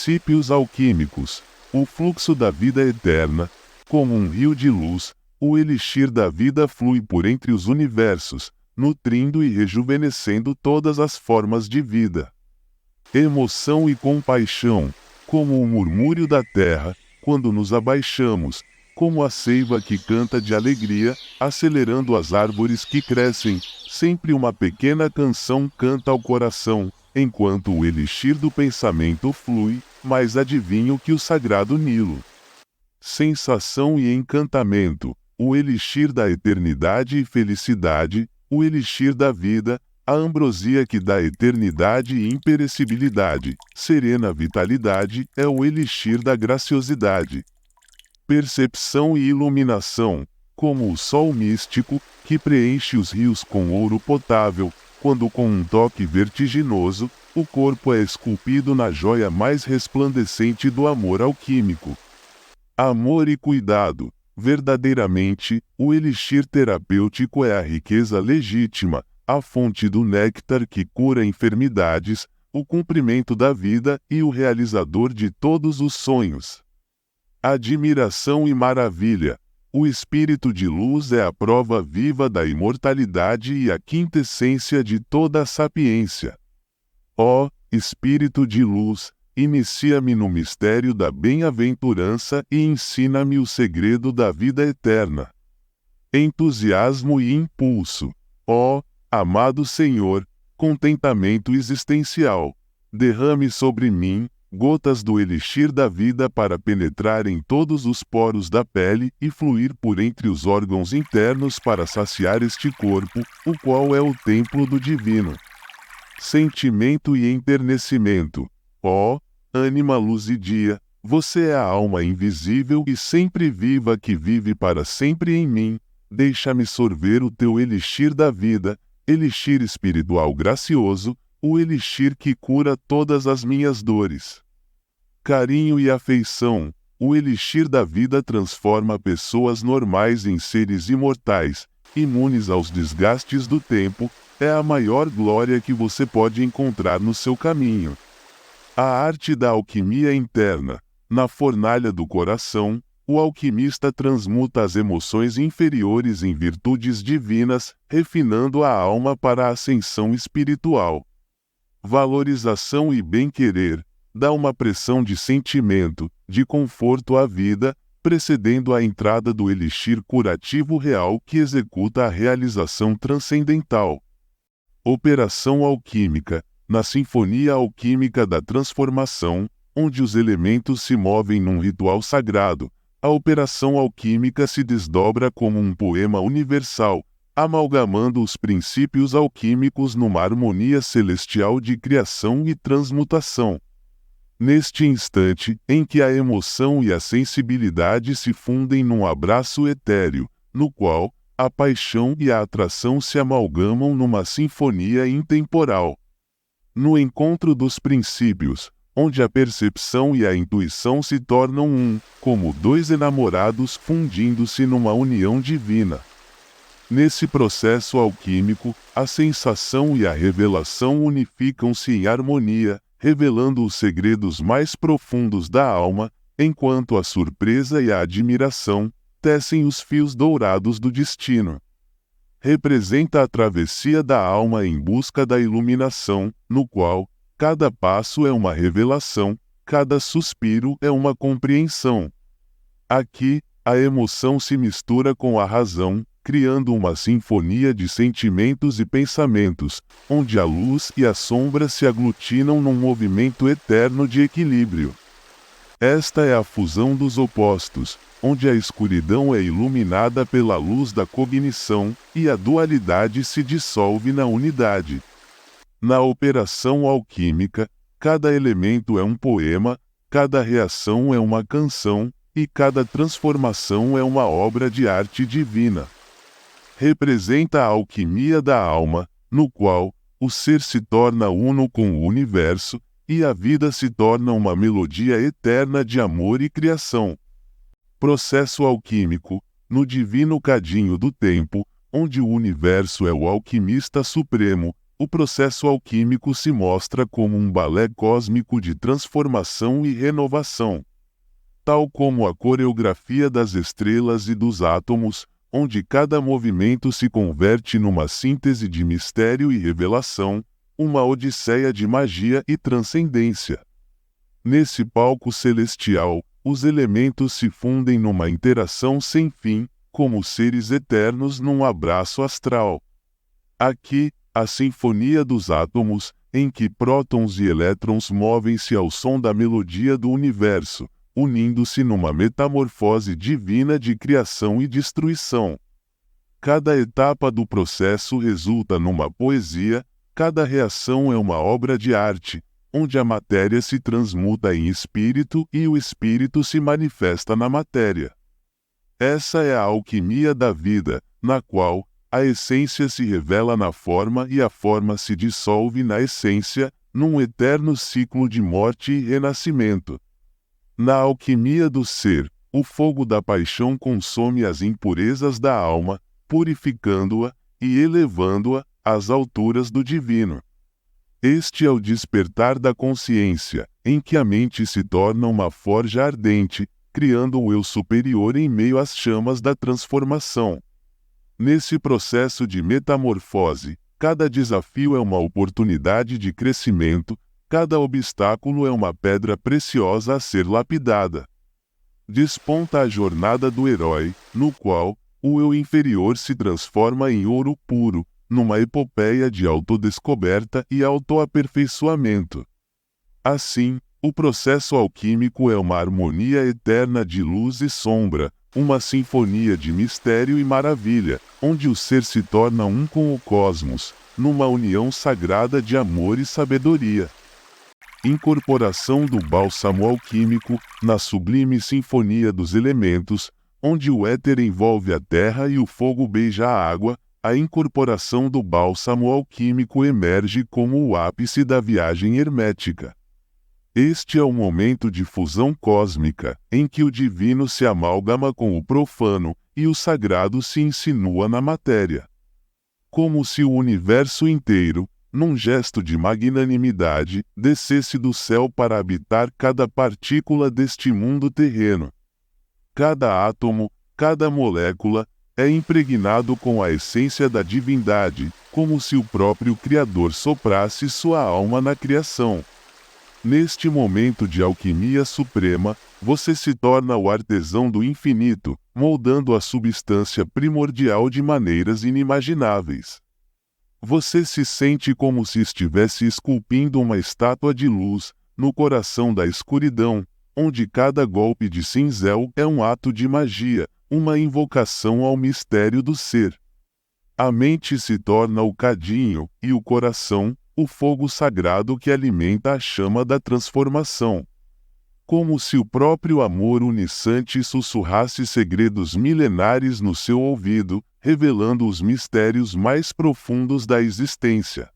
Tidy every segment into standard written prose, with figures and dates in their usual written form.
Princípios alquímicos. O fluxo da vida eterna. Como um rio de luz, o elixir da vida flui por entre os universos, nutrindo e rejuvenescendo todas as formas de vida. Emoção e compaixão. Como o murmúrio da terra, quando nos abaixamos, como a seiva que canta de alegria, acelerando as árvores que crescem, sempre uma pequena canção canta ao coração, enquanto o elixir do pensamento flui, mais adivinho que o sagrado Nilo. Sensação e encantamento, o elixir da eternidade e felicidade, o elixir da vida, a ambrosia que dá eternidade e imperecibilidade, serena vitalidade, é o elixir da graciosidade. Percepção e iluminação, como o sol místico, que preenche os rios com ouro potável, quando com um toque vertiginoso, o corpo é esculpido na joia mais resplandecente do amor alquímico. Amor e cuidado. Verdadeiramente, o elixir terapêutico é a riqueza legítima, a fonte do néctar que cura enfermidades, o cumprimento da vida e o realizador de todos os sonhos. Admiração e maravilha. O espírito de luz é a prova viva da imortalidade e a quintessência de toda a sapiência. Ó, espírito de luz, inicia-me no mistério da bem-aventurança e ensina-me o segredo da vida eterna. Entusiasmo e impulso. Ó, amado Senhor, contentamento existencial, derrame sobre mim gotas do elixir da vida para penetrar em todos os poros da pele e fluir por entre os órgãos internos para saciar este corpo, o qual é o templo do divino. Sentimento e enternecimento. Ó, ânima luzidia, você é a alma invisível e sempre viva que vive para sempre em mim, deixa-me sorver o teu elixir da vida, elixir espiritual gracioso, o elixir que cura todas as minhas dores. Carinho e afeição. O elixir da vida transforma pessoas normais em seres imortais, imunes aos desgastes do tempo, é a maior glória que você pode encontrar no seu caminho. A arte da alquimia interna. Na fornalha do coração, o alquimista transmuta as emoções inferiores em virtudes divinas, refinando a alma para a ascensão espiritual. Valorização e bem-querer. Dá uma pressão de sentimento, de conforto à vida, precedendo a entrada do elixir curativo real que executa a realização transcendental. Operação alquímica. Na sinfonia alquímica da transformação, onde os elementos se movem num ritual sagrado, a operação alquímica se desdobra como um poema universal, amalgamando os princípios alquímicos numa harmonia celestial de criação e transmutação. Neste instante, em que a emoção e a sensibilidade se fundem num abraço etéreo, no qual a paixão e a atração se amalgamam numa sinfonia intemporal. No encontro dos princípios, onde a percepção e a intuição se tornam um, como dois enamorados fundindo-se numa união divina. Nesse processo alquímico, a sensação e a revelação unificam-se em harmonia, revelando os segredos mais profundos da alma, enquanto a surpresa e a admiração tecem os fios dourados do destino. Representa a travessia da alma em busca da iluminação, no qual cada passo é uma revelação, cada suspiro é uma compreensão. Aqui, a emoção se mistura com a razão, criando uma sinfonia de sentimentos e pensamentos, onde a luz e a sombra se aglutinam num movimento eterno de equilíbrio. Esta é a fusão dos opostos, onde a escuridão é iluminada pela luz da cognição, e a dualidade se dissolve na unidade. Na operação alquímica, cada elemento é um poema, cada reação é uma canção, e cada transformação é uma obra de arte divina. Representa a alquimia da alma, no qual o ser se torna uno com o universo, e a vida se torna uma melodia eterna de amor e criação. Processo alquímico. No divino cadinho do tempo, onde o universo é o alquimista supremo, o processo alquímico se mostra como um balé cósmico de transformação e renovação. Tal como a coreografia das estrelas e dos átomos, onde cada movimento se converte numa síntese de mistério e revelação, uma odisseia de magia e transcendência. Nesse palco celestial, os elementos se fundem numa interação sem fim, como seres eternos num abraço astral. Aqui, a sinfonia dos átomos, em que prótons e elétrons movem-se ao som da melodia do universo, unindo-se numa metamorfose divina de criação e destruição. Cada etapa do processo resulta numa poesia, cada reação é uma obra de arte, onde a matéria se transmuta em espírito e o espírito se manifesta na matéria. Essa é a alquimia da vida, na qual a essência se revela na forma e a forma se dissolve na essência, num eterno ciclo de morte e renascimento. Na alquimia do ser, o fogo da paixão consome as impurezas da alma, purificando-a e elevando-a às alturas do divino. Este é o despertar da consciência, em que a mente se torna uma forja ardente, criando o eu superior em meio às chamas da transformação. Nesse processo de metamorfose, cada desafio é uma oportunidade de crescimento, cada obstáculo é uma pedra preciosa a ser lapidada. Desponta a jornada do herói, no qual o eu inferior se transforma em ouro puro, numa epopeia de autodescoberta e autoaperfeiçoamento. Assim, o processo alquímico é uma harmonia eterna de luz e sombra, uma sinfonia de mistério e maravilha, onde o ser se torna um com o cosmos, numa união sagrada de amor e sabedoria. Incorporação do bálsamo alquímico, na sublime sinfonia dos elementos, onde o éter envolve a terra e o fogo beija a água, a incorporação do bálsamo alquímico emerge como o ápice da viagem hermética. Este é o momento de fusão cósmica, em que o divino se amalgama com o profano, e o sagrado se insinua na matéria. Como se o universo inteiro, num gesto de magnanimidade, descesse do céu para habitar cada partícula deste mundo terreno. Cada átomo, cada molécula, é impregnado com a essência da divindade, como se o próprio Criador soprasse sua alma na criação. Neste momento de alquimia suprema, você se torna o artesão do infinito, moldando a substância primordial de maneiras inimagináveis. Você se sente como se estivesse esculpindo uma estátua de luz, no coração da escuridão, onde cada golpe de cinzel é um ato de magia, uma invocação ao mistério do ser. A mente se torna o cadinho, e o coração, o fogo sagrado que alimenta a chama da transformação. Como se o próprio amor unisante sussurrasse segredos milenares no seu ouvido, revelando os mistérios mais profundos da existência.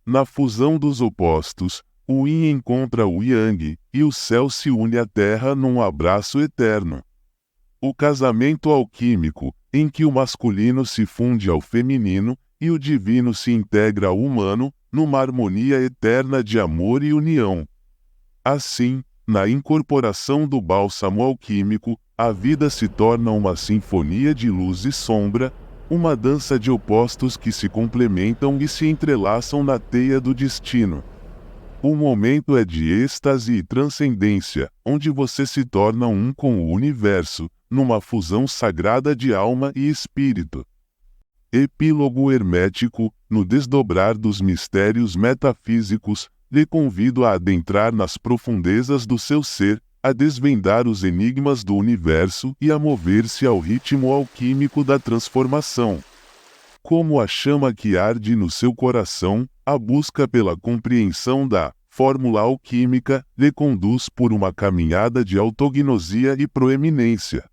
Na fusão dos opostos, o Yin encontra o Yang, e o céu se une à terra num abraço eterno. O casamento alquímico, em que o masculino se funde ao feminino, e o divino se integra ao humano, numa harmonia eterna de amor e união. Assim, na incorporação do bálsamo alquímico, a vida se torna uma sinfonia de luz e sombra, uma dança de opostos que se complementam e se entrelaçam na teia do destino. O momento é de êxtase e transcendência, onde você se torna um com o universo, numa fusão sagrada de alma e espírito. Epílogo hermético, no desdobrar dos mistérios metafísicos, lhe convido a adentrar nas profundezas do seu ser, a desvendar os enigmas do universo e a mover-se ao ritmo alquímico da transformação. Como a chama que arde no seu coração, a busca pela compreensão da fórmula alquímica lhe conduz por uma caminhada de autognosia e proeminência.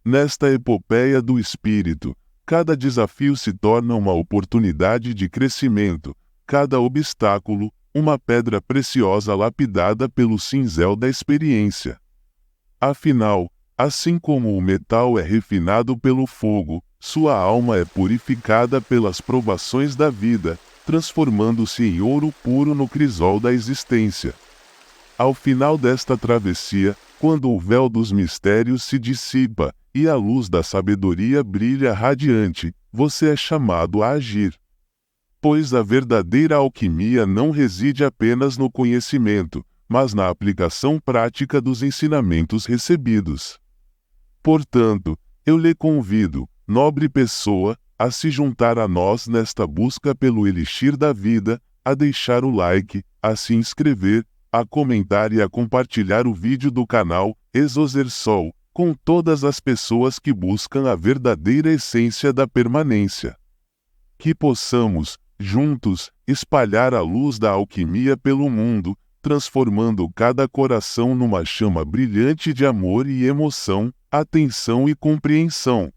Nesta epopeia do espírito, cada desafio se torna uma oportunidade de crescimento, cada obstáculo, uma pedra preciosa lapidada pelo cinzel da experiência. Afinal, assim como o metal é refinado pelo fogo, sua alma é purificada pelas provações da vida, transformando-se em ouro puro no crisol da existência. Ao final desta travessia, quando o véu dos mistérios se dissipa e a luz da sabedoria brilha radiante, você é chamado a agir. Pois a verdadeira alquimia não reside apenas no conhecimento, mas na aplicação prática dos ensinamentos recebidos. Portanto, eu lhe convido, nobre pessoa, a se juntar a nós nesta busca pelo elixir da vida, a deixar o like, a se inscrever, a comentar e a compartilhar o vídeo do canal Exozersol com todas as pessoas que buscam a verdadeira essência da permanência. Que possamos, juntos, espalhar a luz da alquimia pelo mundo, transformando cada coração numa chama brilhante de amor e emoção, atenção e compreensão.